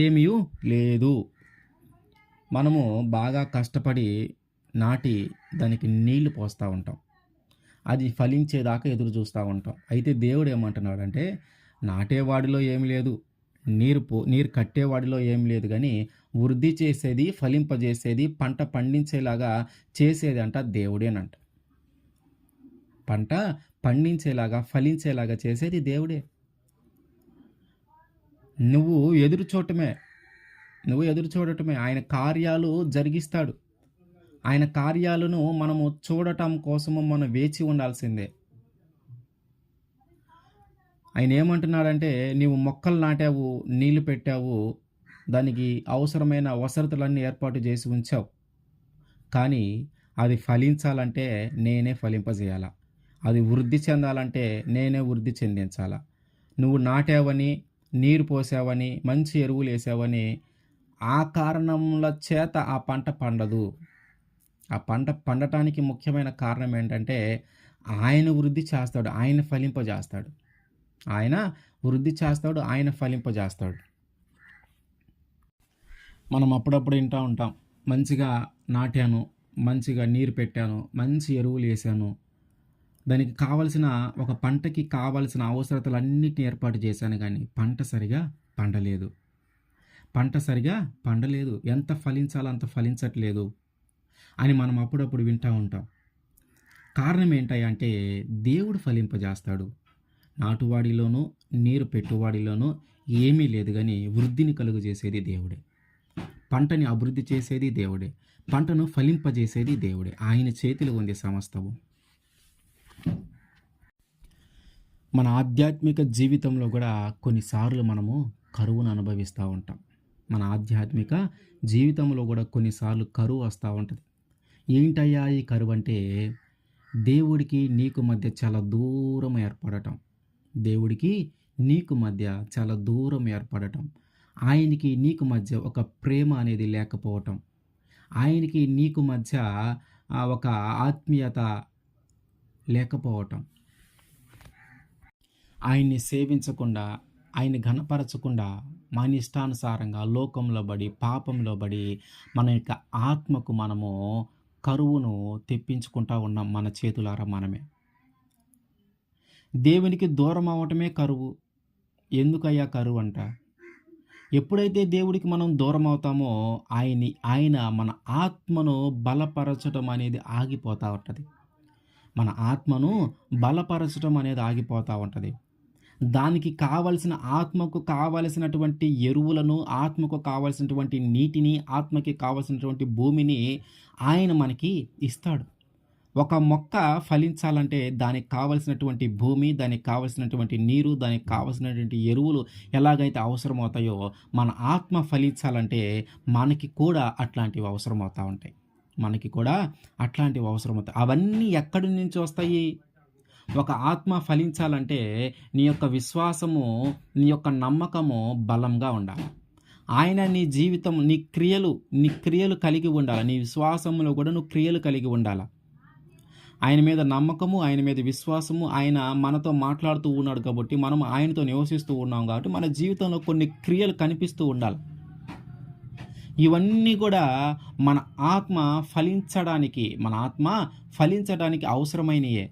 ఏమీ లేదు. మనము బాగా కష్టపడి నాటి దానికి నీళ్లు పోస్తూ ఉంటాం. అది ఫలించేదాకా ఎదురు చూస్తూ ఉంటాం. అయితే దేవుడు ఏమంటున్నాడంటే, నాటేవాడిలో ఏమి లేదు, నీరు కట్టేవాడిలో ఏం లేదు గానీ, వృద్ధి చేసేది, ఫలింపజేసేది, పంట పండించేలాగా చేసేదంట దేవుడేనంట. పంట పండించేలాగా, ఫలించేలాగా చేసేది దేవుడే. నువ్వు ఎదురు చూడటమే. నువ్వు ఎదురు చూడటమే. ఆయన కార్యాలు జరిగిస్తాడు. ఆయన కార్యాలను మనము చూడటం కోసము మనం వేచి ఉండాల్సిందే. ఆయన ఏమంటున్నాడంటే, నీవు మొక్కలు నాటావు, నీళ్లు పెట్టావు, దానికి అవసరమైన వసతులన్నీ ఏర్పాటు చేసి ఉంచావు. కానీ అది ఫలించాలంటే నేనే ఫలింపజేయాల. అది వృద్ధి చెందాలంటే నేనే వృద్ధి చెందించాల. నువ్వు నాటావని, నీరు పోసావని, మంచి ఎరువులేసావని ఆ కారణముల చేత ఆ పంట పండదు. ఆ పంట పండటానికి ముఖ్యమైన కారణం ఏంటంటే, ఆయన వృద్ధి చేస్తాడు. ఆయన ఫలింపజేస్తాడు. ఆయన వృద్ధి చేస్తాడు. ఆయన ఫలింపజేస్తాడు. మనం అప్పుడప్పుడు వింటా ఉంటాం. మంచిగా నాటాను, మంచిగా నీరు పెట్టాను, మంచి ఎరువులేసాను. దానికి కావలసిన ఒక పంటకి కావాల్సిన అవసరతలన్నిటిని ఏర్పాటు చేశాను గానీ, పంట సరిగా పండలేదు. పంట సరిగా పండలేదు. ఎంత ఫలించాలో అంత ఫలించట్లేదు అని మనం అప్పుడప్పుడు వింటా ఉంటాం. కారణం ఏంటంటే, దేవుడు ఫలింపజేస్తాడు. నాటువాడిలోనూ, నీరు పెట్టువాడిలోనూ ఏమీ లేదు గానీ, వృద్ధిని కలుగజేసేది దేవుడే. పంటని అభివృద్ధి చేసేది దేవుడే. పంటను ఫలింపజేసేది దేవుడే. ఆయన చేతిలో ఉంది సమస్తము. మన ఆధ్యాత్మిక జీవితంలో కూడా కొన్నిసార్లు మనము కరువును అనుభవిస్తూ ఉంటాం. మన ఆధ్యాత్మిక జీవితంలో కూడా కొన్నిసార్లు కరువు వస్తూ ఉంటుంది. ఏంటయ్యా ఈ కరువు అంటే, దేవుడికి నీకు మధ్య చాలా దూరం ఏర్పడటం. దేవుడికి నీకు మధ్య చాలా దూరం ఏర్పడటం. ఆయనకి నీకు మధ్య ఒక ప్రేమ అనేది లేకపోవటం. ఆయనకి నీకు మధ్య ఒక ఆత్మీయత లేకపోవటం. ఆయన్ని సేవించకుండా, ఆయన్ని ఘనపరచకుండా, మన ఇష్టానుసారంగా లోకంలో పడి, పాపంలో పడి, మన యొక్క ఆత్మకు మనము కరువును తెప్పించుకుంటా ఉన్నాం మన చేతులారా మనమే. దేవునికి దూరం అవ్వటమే కరువు. ఎందుకయ్యా కరువు అంట? ఎప్పుడైతే దేవుడికి మనం దూరం అవుతామో ఆయన మన ఆత్మను బలపరచడం అనేది ఆగిపోతూ ఉంటుంది. మన ఆత్మను బలపరచడం అనేది ఆగిపోతూ ఉంటుంది. దానికి కావలసిన ఆత్మకు కావలసినటువంటి ఎరువులను, ఆత్మకు కావలసినటువంటి నీటిని, ఆత్మకి కావలసినటువంటి భూమిని ఆయన మనకి ఇస్తాడు. ఒక మొక్క ఫలించాలంటే దానికి కావలసినటువంటి భూమి, దానికి కావలసినటువంటి నీరు, దానికి కావలసినటువంటి ఎరువులు ఎలాగైతే అవసరమవుతాయో, మన ఆత్మ ఫలించాలంటే మనకి కూడా అట్లాంటివి అవసరమవుతూ ఉంటాయి. మనకి కూడా అట్లాంటివి అవసరమవుతాయి. అవన్నీ ఎక్కడి నుంచి వస్తాయి? ఒక ఆత్మ ఫలించాలంటే నీ యొక్క విశ్వాసము, నీ యొక్క నమ్మకము బలంగా ఉండాలి. ఆయన నీ జీవితం, నీ క్రియలు కలిగి ఉండాలి. నీ విశ్వాసంలో కూడా నువ్వు క్రియలు కలిగి ఉండాలి. ఆయన మీద నమ్మకము, ఆయన మీద విశ్వాసము, ఆయన మనతో మాట్లాడుతూ ఉన్నాడు కాబట్టి, మనం ఆయనతో నివసిస్తూ ఉన్నాం కాబట్టి, మన జీవితంలో కొన్ని క్రియలు కనిపిస్తూ ఉండాలి. ఇవన్నీ కూడా మన ఆత్మ ఫలించడానికి అవసరమైనయే.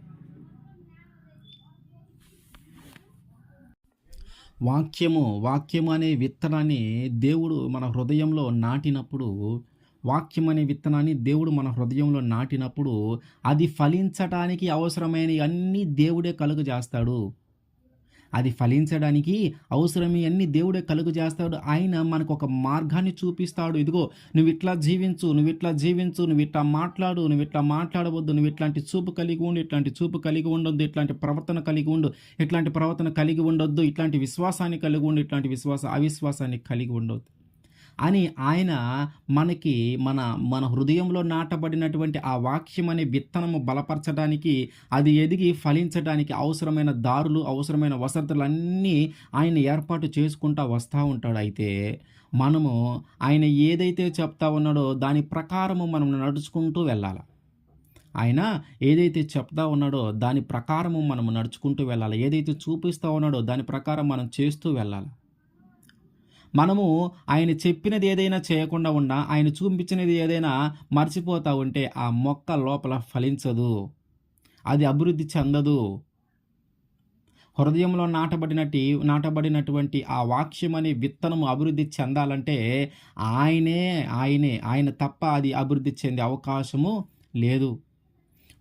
వాక్యము అనే విత్తనాన్ని దేవుడు మన హృదయంలో నాటినప్పుడు, వాక్యం అనే విత్తనాన్ని దేవుడు మన హృదయంలో నాటినప్పుడు, అది ఫలించటానికి అవసరమైనవి అన్నీ దేవుడే కలుగజేస్తాడు. అది ఫలించడానికి అవసరమన్నీ దేవుడే కలుగజేస్తాడు. ఆయన మనకు ఒక మార్గాన్ని చూపిస్తాడు. ఇదిగో నువ్వు ఇట్లా జీవించు, నువ్వు ఇట్లా మాట్లాడు, నువ్వు ఇట్లా మాట్లాడవద్దు, నువ్వు ఇట్లాంటి చూపు కలిగి ఉండు, ఇట్లాంటి చూపు కలిగి ఉండొద్దు, ఇట్లాంటి ప్రవర్తన కలిగి ఉండు, ఇట్లాంటి ప్రవర్తన కలిగి ఉండొద్దు, ఇట్లాంటి విశ్వాసాన్ని కలిగి ఉండు, ఇట్లాంటి అవిశ్వాసాన్ని కలిగి ఉండొద్దు అని ఆయన మనకి మన హృదయంలో నాటబడినటువంటి ఆ వాక్యం అనే విత్తనము బలపరచడానికి, అది ఎదిగి ఫలించడానికి అవసరమైన దారులు, అవసరమైన వసతులన్నీ ఆయన ఏర్పాటు చేసుకుంటూ వస్తూ ఉంటాడు. అయితే మనము ఆయన ఏదైతే చెప్తా ఉన్నాడో దాని ప్రకారము మనం నడుచుకుంటూ వెళ్ళాలి. ఆయన ఏదైతే చెప్తా ఉన్నాడో దాని ప్రకారము మనము నడుచుకుంటూ వెళ్ళాలి. ఏదైతే చూపిస్తూ ఉన్నాడో దాని ప్రకారం మనం చేస్తూ వెళ్ళాలి. మనము ఆయన చెప్పినది ఏదైనా చేయకుండా ఉన్నా, ఆయన చూపించినది ఏదైనా మర్చిపోతూ ఉంటే ఆ మొక్క లోపల ఫలించదు. అది అభివృద్ధి చెందదు. హృదయంలో నాటబడినటువంటి ఆ వాక్యం అనే విత్తనము అభివృద్ధి చెందాలంటే ఆయనే, ఆయన తప్ప అది అభివృద్ధి చెందే అవకాశము లేదు.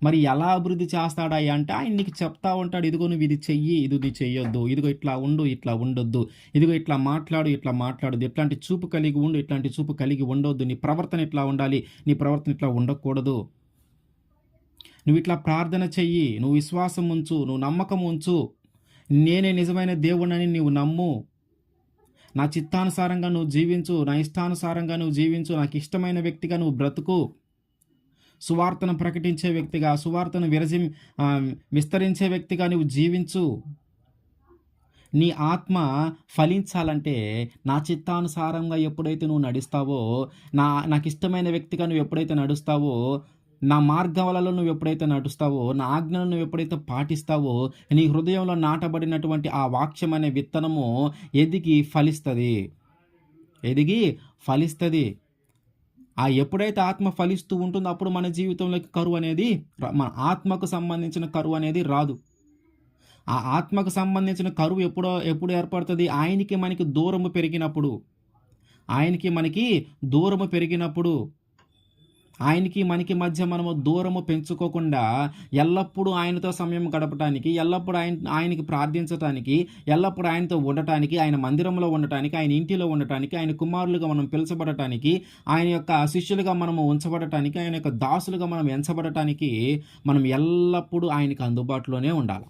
మరి ఎలా అభివృద్ధి చేస్తాడయ్యా అంటే, ఆయన నీకు చెప్తా ఉంటాడు. ఇదిగో నువ్వు ఇది చెయ్యి, ఇది చెయ్యొద్దు. ఇదిగో ఇట్లా ఉండు, ఇట్లా ఉండొద్దు. ఇదిగో ఇట్లా మాట్లాడు, ఇట్లా మాట్లాడొద్దు. ఇట్లాంటి చూపు కలిగి ఉండు, ఇట్లాంటి చూపు కలిగి ఉండొద్దు. నీ ప్రవర్తన ఇట్లా ఉండాలి, నీ ప్రవర్తన ఇట్లా ఉండకూడదు. నువ్వు ఇట్లా ప్రార్థన చెయ్యి, నువ్వు విశ్వాసం ఉంచు, నువ్వు నమ్మకం ఉంచు. నేనే నిజమైన దేవుడినని నీవు నమ్ము. నా చిత్తానుసారంగా నువ్వు జీవించు, నా ఇష్టానుసారంగా నువ్వు జీవించు, నాకు ఇష్టమైన వ్యక్తిగా నువ్వు బ్రతుకు. సువార్తను ప్రకటించే వ్యక్తిగా, సువార్తను విస్తరించే వ్యక్తిగా నువ్వు జీవించు. నీ ఆత్మ ఫలించాలంటే నా చిత్తానుసారంగా ఎప్పుడైతే నువ్వు నడుస్తావో, నాకిష్టమైన వ్యక్తిగా నువ్వు ఎప్పుడైతే నడుస్తావో, నా మార్గాలలో నువ్వు ఎప్పుడైతే నడుస్తావో, నా ఆజ్ఞలను నువ్వు ఎప్పుడైతే పాటిస్తావో, నీ హృదయంలో నాటబడినటువంటి ఆ వాక్యం అనే విత్తనము ఎదిగి ఫలిస్తుంది. ఎదిగి ఫలిస్తుంది. ఎప్పుడైతే ఆత్మ ఫలిస్తూ ఉంటుందో అప్పుడు మన జీవితంలోకి కరువు అనేది, మన ఆత్మకు సంబంధించిన కరువు అనేది రాదు. ఆ ఆత్మకు సంబంధించిన కరువు ఎప్పుడు ఏర్పడుతుంది? ఆయనకి మనకి దూరము పెరిగినప్పుడు. ఆయనకి మనకి దూరము పెరిగినప్పుడు. ఆయనకి మనకి మధ్య మనము దూరము పెంచుకోకుండా ఎల్లప్పుడూ ఆయనతో సమయం గడపటానికి, ఎల్లప్పుడూ ఆయనకి ప్రార్థించటానికి, ఎల్లప్పుడూ ఆయనతో ఉండటానికి, ఆయన మందిరంలో ఉండటానికి, ఆయన ఇంటిలో ఉండటానికి, ఆయన కుమారులుగా మనం పిలుచబడటానికి, ఆయన యొక్క శిష్యులుగా మనము ఉంచబడటానికి, ఆయన యొక్క దాసులుగా మనం ఎంచబడటానికి మనం ఎల్లప్పుడూ ఆయనకి అందుబాటులోనే ఉండాలి.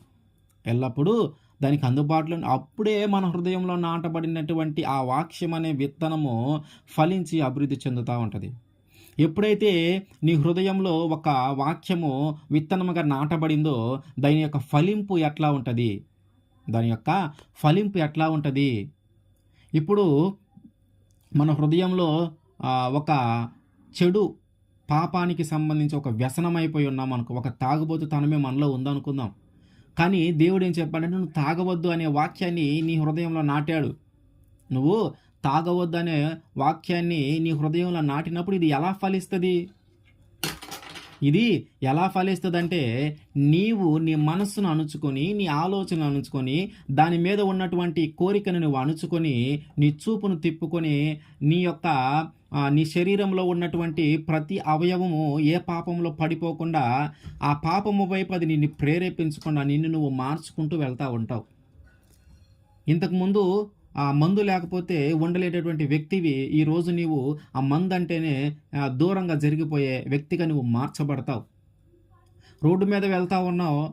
ఎల్లప్పుడూ దానికి అందుబాటులో అప్పుడే మన హృదయంలో నాటబడినటువంటి ఆ వాక్యం అనే విత్తనము ఫలించి అభివృద్ధి చెందుతూ ఉంటుంది. ఎప్పుడైతే నీ హృదయంలో ఒక వాక్యము విత్తనముగా నాటబడిందో దాని యొక్క ఫలింపు ఎట్లా ఉంటుంది? దాని యొక్క ఫలింపు ఎట్లా ఉంటుంది? ఇప్పుడు మన హృదయంలో ఒక చెడు పాపానికి సంబంధించి ఒక వ్యసనమైపోయి ఉన్నాం అనుకో, ఒక తాగుబోతు తనమే మనలో ఉందనుకుందాం. కానీ దేవుడు ఏం చెప్పాడంటే, నువ్వు తాగవద్దు అనే వాక్యాన్ని నీ హృదయంలో నాటాడు. నువ్వు తాగవద్దు అనే వాక్యాన్ని నీ హృదయంలో నాటినప్పుడు ఇది ఎలా ఫలిస్తుంది? ఇది ఎలా ఫలిస్తుందంటే, నీవు నీ మనస్సును అణుచుకొని, నీ ఆలోచన అణుచుకొని, దాని మీద ఉన్నటువంటి కోరికను నువ్వు అణుచుకొని, నీ చూపును తిప్పుకొని, నీ శరీరంలో ఉన్నటువంటి ప్రతి అవయవము ఏ పాపంలో పడిపోకుండా, ఆ పాపము వైపు అది నిన్ను ప్రేరేపించకుండా నిన్ను నువ్వు మార్చుకుంటూ వెళ్తూ ఉంటావు. ఇంతకుముందు ఆ మందు లేకపోతే ఉండలేటటువంటి వ్యక్తివి ఈరోజు నీవు ఆ మందు అంటేనే దూరంగా జరిగిపోయే వ్యక్తిగా నువ్వు మార్చబడతావు. రోడ్డు మీద వెళ్తా ఉన్నావు,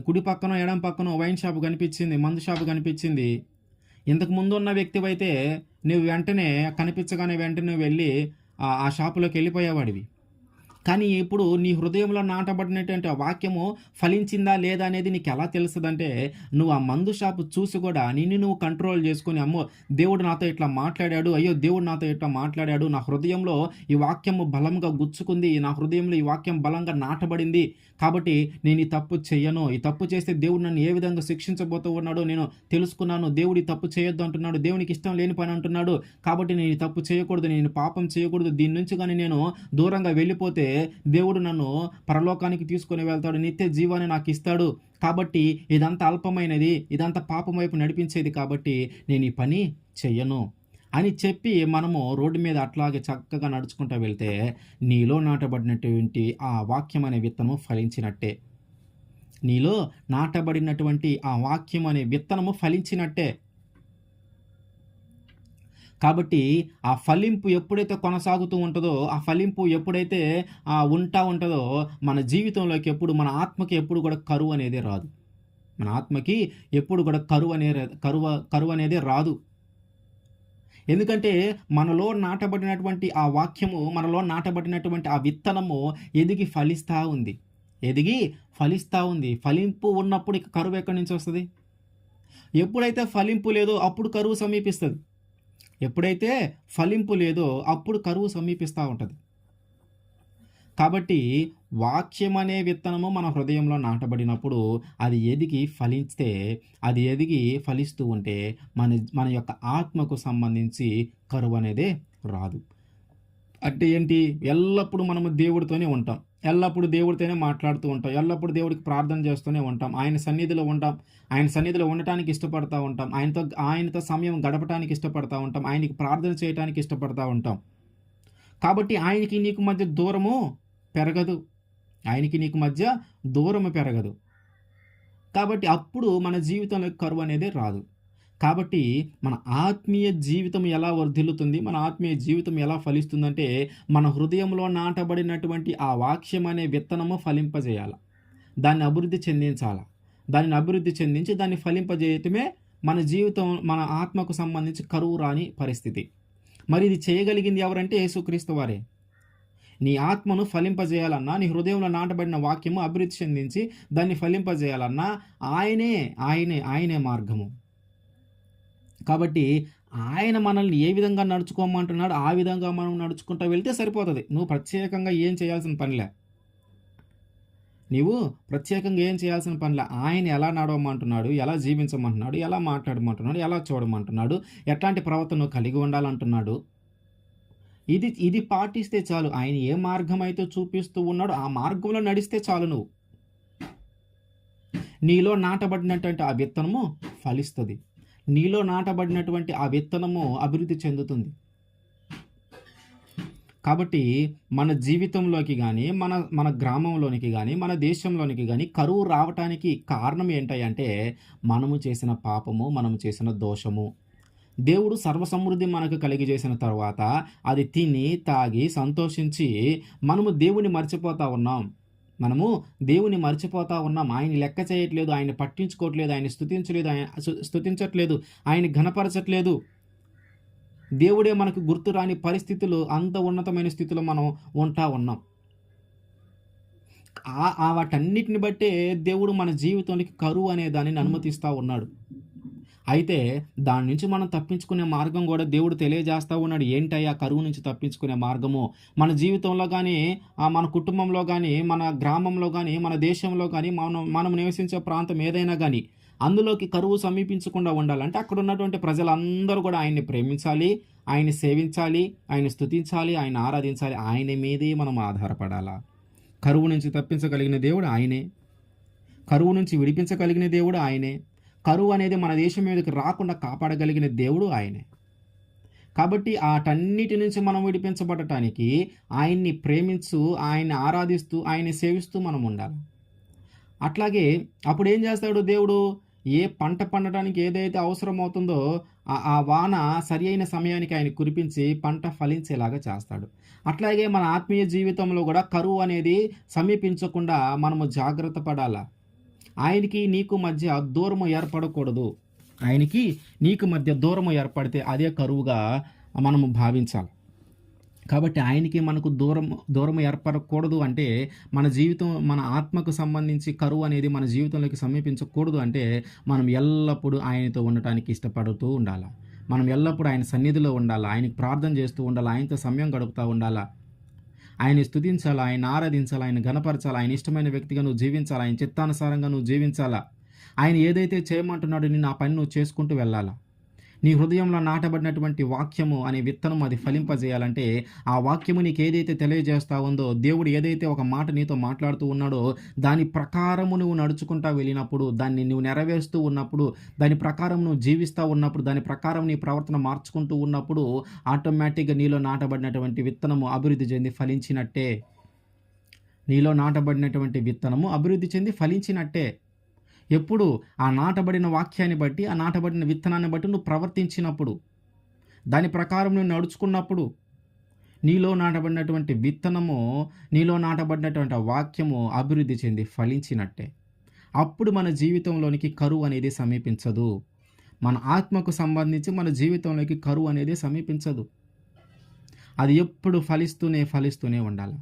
కుడి పక్కనో ఎడం పక్కనో వైన్ షాప్ కనిపించింది, మందు షాప్ కనిపించింది. ఇంతకు ముందు ఉన్న వ్యక్తివైతే నువ్వు వెంటనే కనిపించగానే వెంటనే వెళ్ళి ఆ షాపులోకి వెళ్ళిపోయేవాడివి. కానీ ఇప్పుడు నీ హృదయంలో నాటబడినటువంటి ఆ వాక్యము ఫలించిందా లేదా అనేది నీకు ఎలా తెలుస్తుందంటే, నువ్వు ఆ మందు షాపు చూసి కూడా నిన్ను నువ్వు కంట్రోల్ చేసుకొని, అమ్మో దేవుడు నాతో ఇట్లా మాట్లాడాడు, అయ్యో దేవుడు నాతో ఇట్లా మాట్లాడాడు, నా హృదయంలో ఈ వాక్యము బలంగా గుచ్చుకుంది, నా హృదయంలో ఈ వాక్యం బలంగా నాటబడింది, కాబట్టి నేను ఈ తప్పు చెయ్యను, ఈ తప్పు చేస్తే దేవుడు నన్ను ఏ విధంగా శిక్షించబోతూ ఉన్నాడో నేను తెలుసుకున్నాను, దేవుడు ఈ తప్పు చేయొద్దు అంటున్నాడు, దేవునికి ఇష్టం లేని పని అంటున్నాడు, కాబట్టి నేను ఈ తప్పు చేయకూడదు, నేను పాపం చేయకూడదు, దీని నుంచి కానీ నేను దూరంగా వెళ్ళిపోతే దేవుడు నన్ను పరలోకానికి తీసుకొని వెళ్తాడు, నిత్య జీవాన్ని నాకు ఇస్తాడు, కాబట్టి ఇదంతా అల్పమైనది, ఇదంతా పాపం వైపు నడిపించేది, కాబట్టి నేను ఈ పని చెయ్యను అని చెప్పి మనము రోడ్డు మీద అట్లాగే చక్కగా నడుచుకుంటూ వెళ్తే నీలో నాటబడినటువంటి ఆ వాక్యం అనే విత్తనము ఫలించినట్టే. నీలో నాటబడినటువంటి ఆ వాక్యం అనే విత్తనము ఫలించినట్టే. కాబట్టి ఆ ఫలింపు ఎప్పుడైతే కొనసాగుతూ ఉంటుందో, ఆ ఫలింపు ఎప్పుడైతే ఉంటుందో మన జీవితంలోకి మన ఆత్మకి ఎప్పుడు కూడా కరువు అనేది రాదు. మన ఆత్మకి ఎప్పుడు కూడా కరువు అనేది రాదు. ఎందుకంటే మనలో నాటబడినటువంటి ఆ వాక్యము, మనలో నాటబడినటువంటి ఆ విత్తనము ఎదిగి ఫలిస్తూ ఉంది. ఫలింపు ఉన్నప్పుడు ఇక కరువు ఎక్కడి నుంచి వస్తుంది? ఎప్పుడైతే ఫలింపు లేదో అప్పుడు కరువు సమీపిస్తుంది. ఎప్పుడైతే ఫలింపు లేదో అప్పుడు కరువు సమీపిస్తూ ఉంటుంది. కాబట్టి వాక్యం అనే విత్తనము మన హృదయంలో నాటబడినప్పుడు అది ఎదిగి ఫలిస్తూ ఉంటే మన యొక్క ఆత్మకు సంబంధించి కరువు అనేదే రాదు. అంటే ఏంటి? ఎల్లప్పుడూ మనము దేవుడితోనే ఉంటాం, ఎల్లప్పుడూ దేవుడితోనే మాట్లాడుతూ ఉంటాం. ఎల్లప్పుడూ దేవుడికి ప్రార్థన చేస్తూనే ఉంటాం. ఆయన సన్నిధిలో ఉంటాం. ఆయన సన్నిధిలో ఉండటానికి ఇష్టపడతా ఉంటాం. ఆయనతో సమయం గడపటానికి ఇష్టపడతా ఉంటాం. ఆయనకి ప్రార్థన చేయటానికి ఇష్టపడతా ఉంటాం. కాబట్టి ఆయనకి నీకు మధ్య దూరము పెరగదు. ఆయనకి నీకు మధ్య దూరము పెరగదు. కాబట్టి అప్పుడు మన జీవితంలో కరువనేదే రాదు. కాబట్టి మన ఆత్మీయ జీవితం ఎలా వర్ధిల్లుతుంది? మన ఆత్మీయ జీవితం ఎలా ఫలిస్తుందంటే, మన హృదయంలో నాటబడినటువంటి ఆ వాక్యం అనే విత్తనము ఫలింపజేయాల. దాన్ని అభివృద్ధి చెందించాల. దానిని అభివృద్ధి చెందించి దాన్ని ఫలింపజేయటమే మన జీవితం, మన ఆత్మకు సంబంధించి కరువు రాని పరిస్థితి. మరి ఇది చేయగలిగింది ఎవరంటే యేసుక్రీస్తు వారే. నీ ఆత్మను ఫలింపజేయాలన్నా, నీ హృదయంలో నాటబడిన వాక్యము అభివృద్ధి చెందించి దాన్ని ఫలింపజేయాలన్నా ఆయనే మార్గము. కాబట్టి ఆయన మనల్ని ఏ విధంగా నడుచుకోమంటున్నాడో ఆ విధంగా మనం నడుచుకుంటూ వెళ్తే సరిపోతది. నువ్వు ప్రత్యేకంగా ఏం చేయాల్సిన పనిలే. ఆయన ఎలా నడవమంటున్నాడు, ఎలా జీవించమంటున్నాడు, ఎలా మాట్లాడమంటున్నాడు, ఎలా చూడమంటున్నాడు, ఎట్లాంటి ప్రవర్తన నువ్వు కలిగి ఉండాలంటున్నాడు. ఇది పాటిస్తే చాలు. ఆయన ఏ మార్గం అయితే చూపిస్తూ ఉన్నాడో ఆ మార్గంలో నడిస్తే చాలు నువ్వు. నీలో నాటబడినటువంటి ఆ విత్తనము ఫలిస్తది. నీలో నాటబడినటువంటి ఆ విత్తనము అభివృద్ధి చెందుతుంది. కాబట్టి మన జీవితంలోకి గానీ, మన గ్రామంలోనికి గానీ, మన దేశంలోనికి గానీ కరువు రావటానికి కారణం ఏంటంటే మనము చేసిన పాపము, మనము చేసిన దోషము. దేవుడు సర్వసమృద్ధి మనకు కలిగజేసిన తర్వాత అది తిని, తాగి, సంతోషించి మనము దేవుని మర్చిపోతా ఉన్నాం. ఆయన్ని లెక్క చేయట్లేదు, ఆయన్ని పట్టించుకోవట్లేదు, ఆయన్ని స్తుతించట్లేదు, ఆయన్ని ఘనపరచట్లేదు. దేవుడే మనకు గుర్తు రాని పరిస్థితులు, అంత ఉన్నతమైన స్థితిలో మనం ఉన్నాం. వాటన్నిటిని బట్టే దేవుడు మన జీవితానికి కరువు అనే దానిని అనుమతిస్తూ ఉన్నాడు. అయితే దాని నుంచి మనం తప్పించుకునే మార్గం కూడా దేవుడు తెలియజేస్తూ ఉన్నాడు. ఏంటయ్యా కరువు నుంచి తప్పించుకునే మార్గము? మన జీవితంలో కానీ, మన కుటుంబంలో కానీ, మన గ్రామంలో కానీ, మన దేశంలో కానీ, మనం నివసించే ప్రాంతం ఏదైనా కానీ అందులోకి కరువు సమీపించకుండా ఉండాలంటే అక్కడ ఉన్నటువంటి ప్రజలందరూ కూడా ఆయన్ని ప్రేమించాలి, ఆయన్ని సేవించాలి, ఆయన్ని స్తుతించాలి, ఆయన ఆరాధించాలి. ఆయన మీదే మనం ఆధారపడాలా. కరువు నుంచి తప్పించగలిగిన దేవుడు ఆయనే. కరువు నుంచి విడిపించగలిగిన దేవుడు ఆయనే. కరువు అనేది మన దేశం మీదకి రాకుండా కాపాడగలిగిన దేవుడు ఆయనే. కాబట్టి వాటన్నిటి నుంచి మనం విడిపించబడటానికి ఆయన్ని ప్రేమించు, ఆయన్ని ఆరాధిస్తూ, ఆయన్ని సేవిస్తూ మనం ఉండాలి. అట్లాగే అప్పుడు ఏం చేస్తాడు దేవుడు? ఏ పంట పండటానికి ఏదైతే అవసరమవుతుందో ఆ వాన సరి అయిన సమయానికి ఆయన కురిపించి పంట ఫలించేలాగా చేస్తాడు. అట్లాగే మన ఆత్మీయ జీవితంలో కూడా కరువు అనేది సమీపించకుండా మనము జాగ్రత్త పడాలా. ఆయనకి నీకు మధ్య దూరము ఏర్పడకూడదు. ఆయనకి నీకు మధ్య దూరము ఏర్పడితే అదే కరువుగా మనము భావించాలి. కాబట్టి ఆయనకి మనకు దూరం ఏర్పడకూడదు అంటే మన జీవితం, మన ఆత్మకు సంబంధించి కరువు అనేది మన జీవితంలోకి సమీపించకూడదు అంటే మనం ఎల్లప్పుడూ ఆయనతో ఉండటానికి ఇష్టపడుతూ ఉండాలి. మనం ఎల్లప్పుడూ ఆయన సన్నిధిలో ఉండాలి, ఆయనకి ప్రార్థన చేస్తూ ఉండాలి, ఆయనతో సమయం గడుపుతూ ఉండాలా. ఆయన్ని స్తుతించాలా, ఆయన ఆరాధించాలా, ఆయన ఘనపరచాలా, ఆయన ఇష్టమైన వ్యక్తిగా నువ్వు జీవించాలా, ఆయన చిత్తానుసారంగా నువ్వు జీవించాలా. ఆయన ఏదైతే చేయమంటున్నాడో నిన్ను ఆ పని నువ్వు చేసుకుంటూ వెళ్ళాలా. నీ హృదయంలో నాటబడినటువంటి వాక్యము అనే విత్తనం అది ఫలింపజేయాలంటే ఆ వాక్యము నీకు ఏదైతే తెలియజేస్తా ఉందో, దేవుడు ఏదైతే ఒక మాట నీతో మాట్లాడుతూ ఉన్నాడో దాని ప్రకారము నువ్వు నడుచుకుంటా వెళ్ళినప్పుడు, దాన్ని నువ్వు నెరవేరుస్తూ ఉన్నప్పుడు, దాని ప్రకారం నువ్వు జీవిస్తూ ఉన్నప్పుడు, దాని ప్రకారం నీ ప్రవర్తన మార్చుకుంటూ ఉన్నప్పుడు ఆటోమేటిక్గా నీలో నాటబడినటువంటి విత్తనము అభివృద్ధి చెంది ఫలించినట్టే. నీలో నాటబడినటువంటి విత్తనము అభివృద్ధి చెంది ఫలించినట్టే. ఎప్పుడు? ఆ నాటబడిన వాక్యాన్ని బట్టి, ఆ నాటబడిన విత్తనాన్ని బట్టి నువ్వు ప్రవర్తించినప్పుడు, దాని ప్రకారం నువ్వు నడుచుకున్నప్పుడు, నీలో నాటబడినటువంటి విత్తనము, నీలో నాటబడినటువంటి వాక్యము అభివృద్ధి చెంది ఫలించినట్టే. అప్పుడు మన జీవితంలోనికి కరువు అనేది సమీపించదు. మన ఆత్మకు సంబంధించి మన జీవితంలోకి కరువు అనేది సమీపించదు. అది ఎప్పుడు ఫలిస్తూనే ఉండాలి.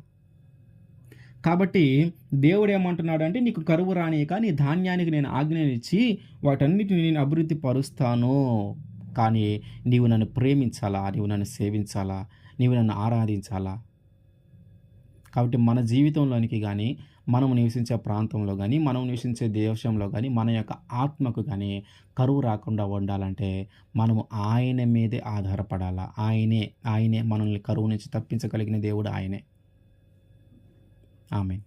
కాబట్టి దేవుడు ఏమంటున్నాడంటే నీకు కరువు రానియక నీ ధాన్యానికి నేను ఆజ్ఞనిచ్చి వాటన్నిటిని నేను అభివృద్ధి పరుస్తాను. కానీ నీవు నన్ను ప్రేమించాలా, నీవు నన్ను సేవించాలా, నీవు నన్ను ఆరాధించాలా. కాబట్టి మన జీవితంలోనికి కానీ, మనము నివసించే ప్రాంతంలో కానీ, మనం నివసించే దేశంలో కానీ, మన యొక్క ఆత్మకు కానీ కరువు రాకుండా ఉండాలంటే మనము ఆయన మీదే ఆధారపడాలా. ఆయనే మనల్ని కరువు నుంచి తప్పించగలిగిన దేవుడు ఆయనే. ఆమేన్.